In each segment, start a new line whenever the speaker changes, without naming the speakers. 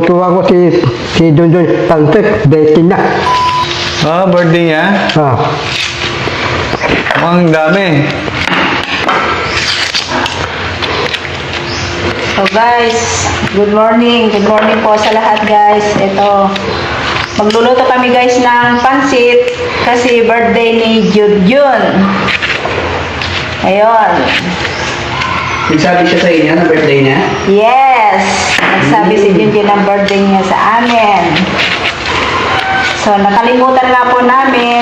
Tuwa ko si Dundun Pantek, 20 na.
Ah, birthday niya?
Ah.
Ang dami.
So guys, good morning. Good morning po sa lahat guys. Ito, magluluto kami guys ng pansit kasi birthday ni Jun. Ayun.
Nagsabi siya sa inyo na birthday niya?
Yes! Nagsabi si Jun ng birthday niya sa amin. So, nakalimutan nga po namin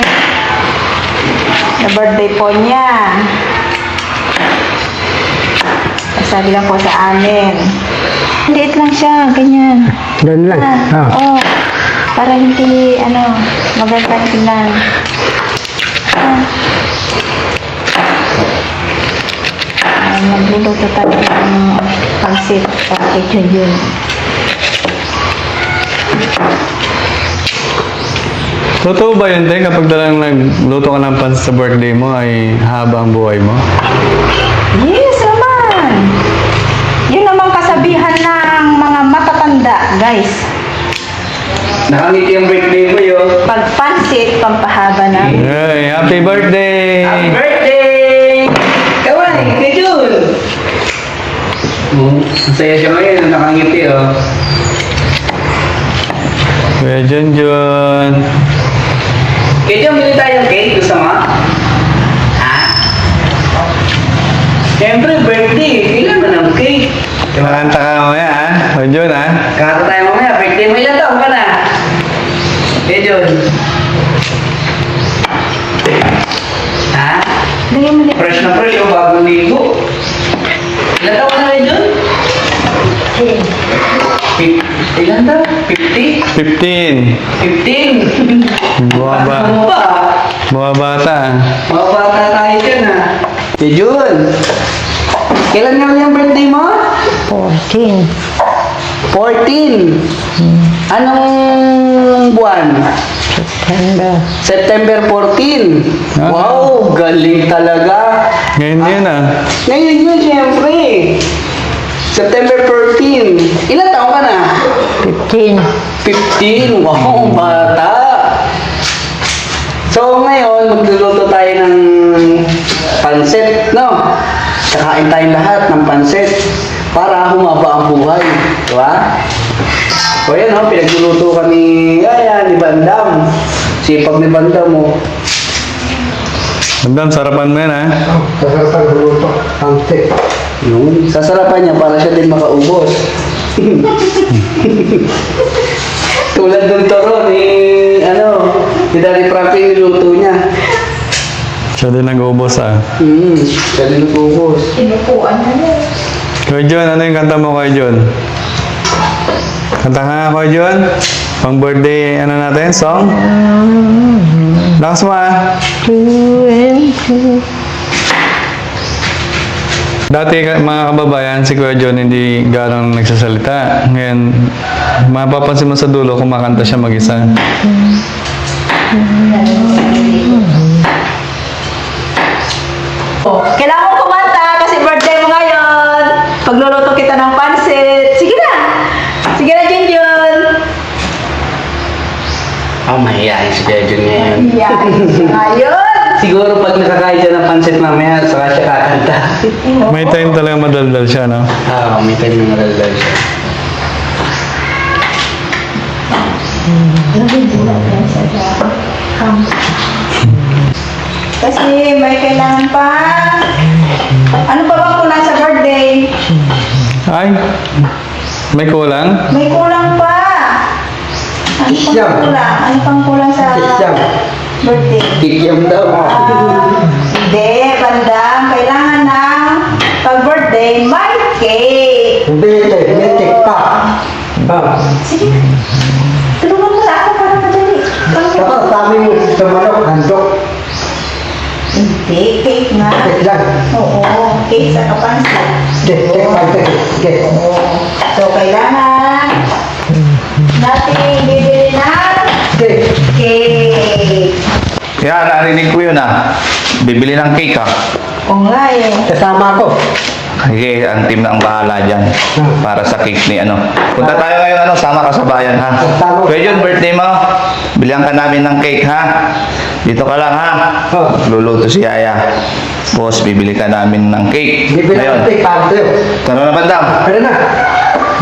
na birthday po niya. Sabi lang po sa amin. Liit lang siya, ganyan.
Ganun lang. Ah.
Oh, para hindi, magandang tingnan. Magluluto tayo ng pansit para kay Jun.
Totoo ba yun, Te? Kapag dalang nagluto ka ng pansit sa birthday mo, ay haba ang buhay mo?
Yes naman! Yun naman kasabihan ng mga matatanda, guys.
Nakangiti ang birthday mo yun.
Pag pansit, pampahaba na.
Hey, happy birthday!
Happy birthday! Kaway, kay Jun! Masaya siya ngayon, nakangiti oh.
Kuya Junjun.
Kay Jun, bili tayo ng cake, gusto mo? Ha? Siyempre, birthday, kailan mo ng cake?
Makanta ka mamaya, ha? Kuya Jun, ha?
Kata tayo mamaya, birthday mo ilan taon ka na? Kay Jun. Ha?
Lagyan mo
Fresh na fresh, oh, bagong ligo. Ilan taon ka na kay Jun? Ilan daw? 50?
15.
15?
Bumaba.
Ano ba?
Mga bata.
Mga bata tayo dyan ha. Kay Jun, kailan nga yung birthday mo?
14.
14. Anong buwan? September 14.
Ah.
Wow, galing talaga.
Ngayon yun, ah.
Ngayon yun, siyempre. September 14. Ilan taon ka na?
15.
15. Wow, bata. So, ngayon, magluluto tayo ng pansit, no? Kakain tayong lahat ng pansit para humaba ang buhay. Diba? O yan, no? Pinagluluto ka ni Bandam. Sipag ni Bandam, mo.
Bandam, sarapan mo yan, ha?
Sasarapan luto. Pantek.
Yung sasarapan niya para siya din makaubos. Tulad ng toro ni, ni Daddy Frankie niluto niya.
Siya din nag-ubos, ah.
Siya din nag-ubos.
Inupuan na niya.
Kuya Jun, ano yung kanta mo, Kuya Jun? Kanta ka nga, Kuya Jun? Pang birthday, natin, song? Lakas mo, ah. Dati mga kababayan, si Kuya John hindi gano'ng nagsasalita. Ngayon, mapapansin mo sa dulo kumakanta siya mag-isa.
Kailangan mo kumanta kasi birthday mo ngayon. Pagluluto kita ng pansit. Sige na! Sige na, Jun.
Mahihayin si Kuya Jun ngayon.
Ayun!
Siguro pag nakakain siya ng pansit mamaya, saka siya kakanta.
May time talaga madaldal siya, no?
May time na malalal siya.
Kasi may kailangan pa. Ano pa bang kulang sa birthday?
Ay, may kulang?
May kulang pa. Ano
Kisyam.
pang kulang? Ano pang kulang sa
Kisyam.
birthday?
Kikiam daw.
Hindi, bandang. Kailangan ng pag-birthday, may cake.
Hindi, may cake pa.
Sige. Tulungan mo na ako para madali.
Dapat sabi mo sa manok, handok.
Hindi, cake nga.
Cake lang.
Oo, cake sa kapansit.
Cake, pantek. Cake.
So, kailangan natin bibili ng
Cake.
cake.
Kaya narinig ko yun ah. Bibili ng cake ah.
Oo nga eh.
Kasama ko.
Sige, ang team na ang bahala dyan para sa cake ni ano. Punta tayo ngayon, sama ka sa bayan ha. Kuya Jun, birthday mo. Bilihan ka namin ng cake ha. Dito ka lang ha. Luluto si Yaya. Boss, bibili ka namin ng cake.
Bibili
Ngayon,
ng steak para sa'yo.
tara na bandam.
Pwede na.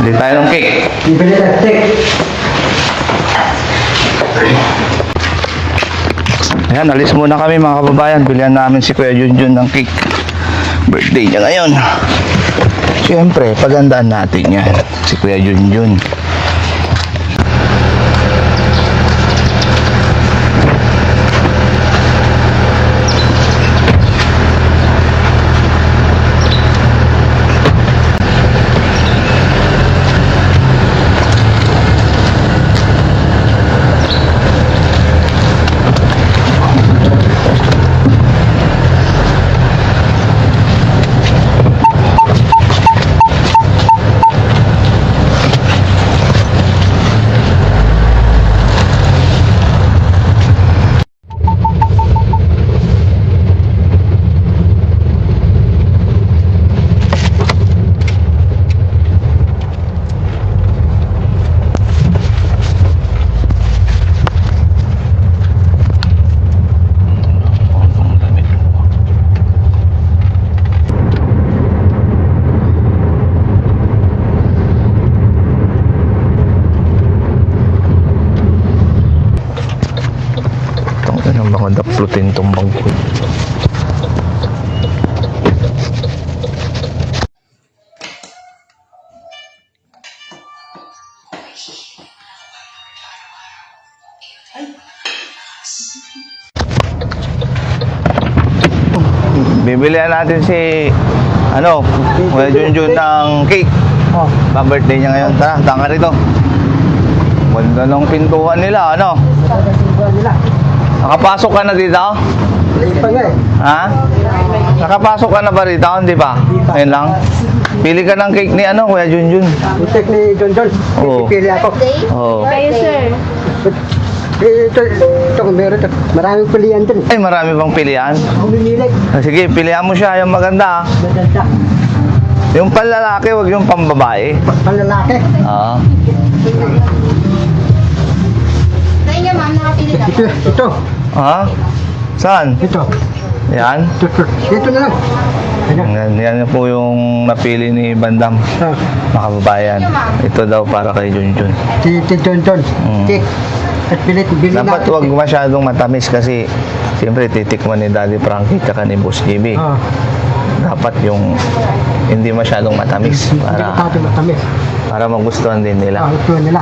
Bili tayo ng cake.
Bibili ng steak.
Ayan, alis muna kami mga kababayan. Bilihan namin si Kuya Junjun ng cake. Birthday niya ngayon. Siyempre, pagandaan natin yan. Si Kuya Junjun. Ang mga daplutin tong bangko. Bibilihan natin si Kuya Junjun ng cake. Pa-birthday niya ngayon. Tara, tanga rito. Ganda ng pintuan nila, ano?
Nila.
Nakapasok ka na dito?
Late pa nga eh.
Ha? Nakapasok ka na ba rito? Hindi pa? Ngayon lang? Pili ka ng cake ni Kuya Junjun.
Yung steak ni John John.
Oo.
Pipili ako.
Oo.
Kayo, sir.
Ito, meron ito. Maraming pilihan din.
Ay, marami bang pilihan?
Bumimili.
Sige, pilihan mo siya. Yung maganda.
Maganda.
Yung panlalaki, wag yung pambabae.
Panlalaki.
Oo.
Tayo niya, ma'am, nakapili na.
Ito.
Ha? Saan?
Ito.
Yan?
Dito na lang. Ayan.
Yan po yung napili ni Bandam.
Ah,
Mga kababayan. Ito daw para kay Junjun.
si John John.
Mm.
Cake. At bili
Dapat wag masyadong matamis kasi siyempre titikman ni Daddy Frankie at ni Boss JB.
Ah,
Dapat yung hindi masyadong matamis
hindi ka tayo matamis.
para magustuhan din
Ah,
nila.
ito nila.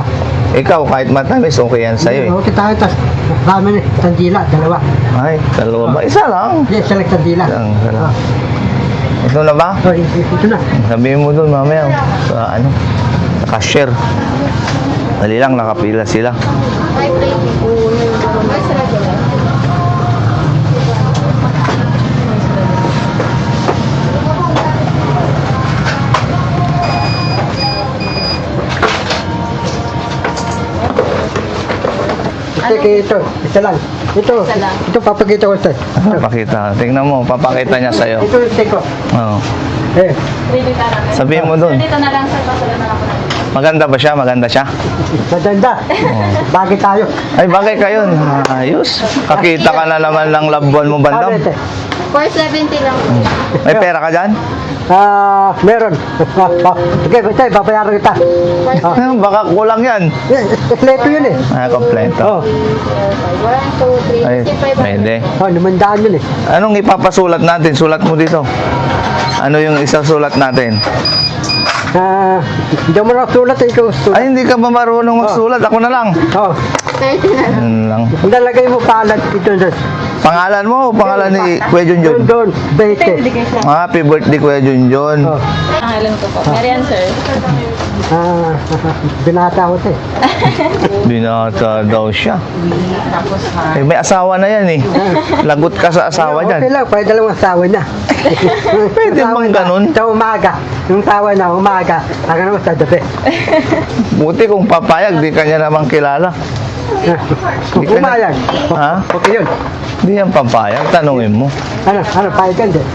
Ikaw kahit matamis okay yan sa'yo
Okay tayo, tas dami ni sandila, dalawa.
Ay, dalawa ba? Isa lang.
Yes, select sandila.
Isa lang.
Ah,
Ito na ba?
oh, ito na.
Sabihin mo doon mamaya sa sa cashier. Dali lang, nakapila sila.
Ay, plate. Ay, sarap yun.
Ito, isa lang. Ito,
Isa lang.
ito papakita ko ito.
Pakita. Tingnan mo, papakita niya sa'yo.
Ito yung steak ko.
Oo.
Eh,
Sabihin mo doon.
Dito na lang, sir. Pasala na lang po natin.
Maganda ba siya? Maganda siya?
maganda. Bagay tayo.
Ay, bagay kayo. Ayos. Kakita ka na naman ng labuan mo, Bandam.
Bakit eh?
470 lang po.
May pera ka dyan?
Meron. Sige, tayo, babayaran kita.
Baka kulang yan.
Kompleto yun eh.
Kompleto.
Oh,
1, 2, 3,
Ay,
65.
pwede.
oh, 500 yun eh.
Anong ipapasulat natin? Sulat mo dito. Ano yung isang sulat natin?
Hindi mo nakasulat eh, ikaw sulat.
Ay, hindi ka ba marunong magsulat? Ako na lang.
Oh,
30 na lang.
Yun lang.
nalagay mo palat ito doon.
Pangalan mo o pangalan ni Kuya Junjun?
Doon, Bete.
Happy birthday, Kuya Junjun.
Oh,
Pangalan ko po. Marian, sir.
binata ko ito eh.
Binata daw siya. Eh, may asawa na yan eh. Lagot ka sa asawa
Okay
dyan.
lang, pwede lang asawa na.
Pwede bang ganun?
Sa umaga. Yung tawa na umaga. Ako naman sa gabi.
Buti kung papayag, di kanya naman kilala. Hindi ka na-
Umayag.
Ha?
Okay yun.
Hindi yan papayag. Tanungin mo.
Ano, payagan din.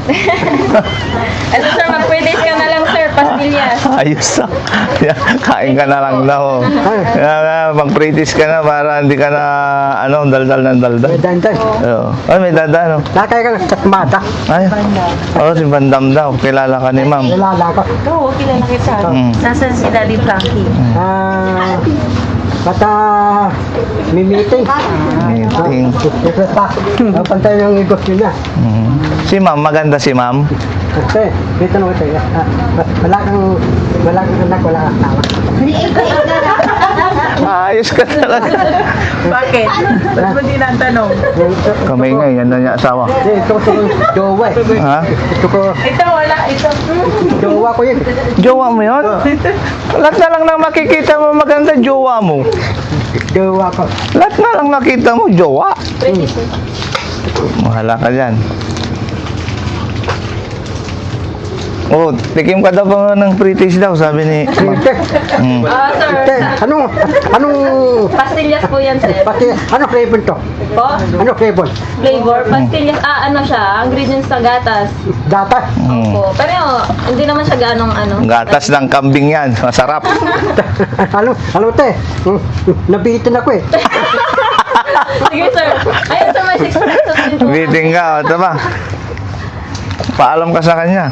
Ito sir, mag-pre-days ka na lang sir, pastillas.
Ayos na. Kain ka na lang daw. Mag-practice ka na para hindi ka na, daldal ng daldal.
Dandan.
Oo. Ay, may dada, no?
Nakaya ka sa mata.
Ay, si Bandam daw. Kilala ka ni ma'am.
Nalala ko.
Oo, kilala kita.
Mm.
Nasaan si Daddy Frankie?
Bata, may meeting.
Meeting.
Pantay yung igos niya.
Mm. Si ma'am, maganda si ma'am.
Kasi, dito naman tayo. Wala kang anak, wala kang asawa.
Ayos ka talaga.
Bakit? Ba't mo din ang tanong?
Kami nga, yan na niya asawa.
Ito ko jowa eh.
Ha?
Ito ko,
Ito, wala. Ito.
jowa ko yun.
Jowa mo yun? Lahat na lang na makikita mo maganda, jowa mo.
Jowa ko.
Lahat na lang nakita mo, jowa. Mahala ka dyan. Oh, tikim ka daw ba ng British daw, sabi ni...
Ate,
Mm.
Sir.
anong,
Pastillas po yan sir.
pati, ano flavor to?
Po?
Ano flavor?
Flavor. Pastillas. Ano siya? Ingredients sa gatas.
Data?
Mm.
Opo. Pero hindi naman siya ganong
Gatas ng kambing yan, masarap.
Ano te? Nabitin ako eh.
Sige sir. Ayun sir, may 6 pesos din po.
Biting ka, ito ba? Paalam ka sa kanya.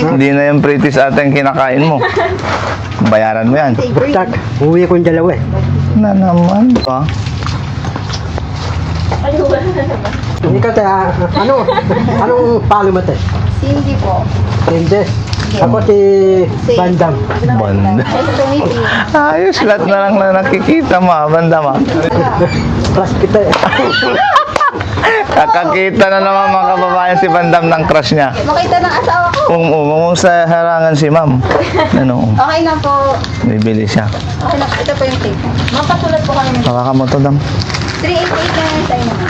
Hindi na yung British ate yung kinakain mo. Bayaran mo yan.
Basta, uwi ko yung dalawa eh.
Na naman pa.
Ikaw te, anong palo mo te?
Cindy po.
Hindi. Ako si Bandam.
Banda. Ayos, lahat na lang na nakikita mo, banda mo.
Plus kita eh.
Kakakita na naman mga kababayan si Bandam ng crush niya.
Makita ng asawa ko.
Kung sa harangan si ma'am.
Okay na po.
Bibili siya.
Okay na po. Ito po yung tape.
Mapasulat po kami.
Hawakan mo to, Dam.
388 na yung tayo naman.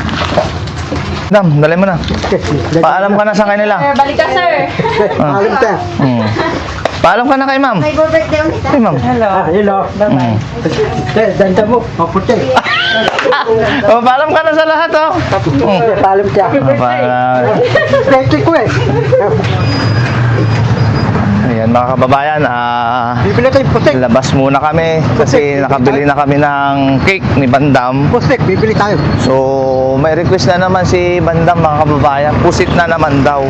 Dam, dali mo na. Paalam ka na sa kanila.
Sir, balik ka sir.
Alam te.
Paalam ka na kay ma'am.
May birthday ulit.
Kay ma'am.
Hello.
Mm.
Te, danda mo. Maputi.
Oh, paalam ka na sa lahat, oh.
Paalam siya. Pwede ko eh.
Ayan, mga kababayan,
Bibili tayo putik.
labas muna kami kasi nakabili na kami ng cake ni Bandam.
Putik, bibili tayo.
So, may request na naman si Bandam, mga kababayan. Pusit na naman daw.